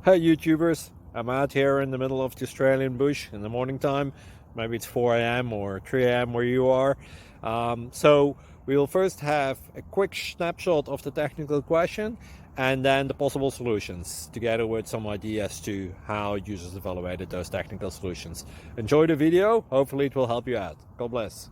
Hey YouTubers, I'm out here in the middle of the Australian bush in the morning time. Maybe it's 4 a.m. or 3 a.m. where you are. So we'll first have a quick snapshot of the technical question and then the possible solutions, together with some ideas to how users evaluated those technical solutions. Enjoy the video, hopefully it will help you out. God bless.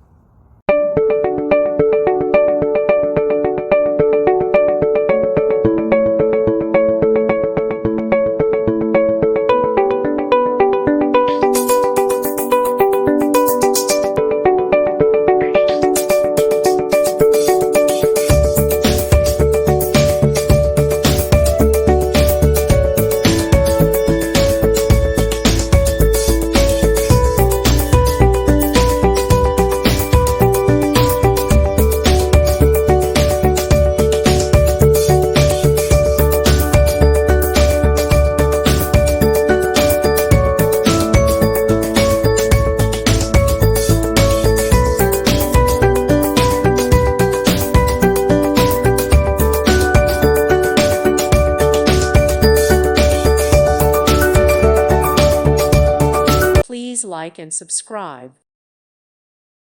Please like and subscribe.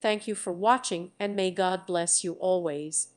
Thank you for watching, and may God bless you always.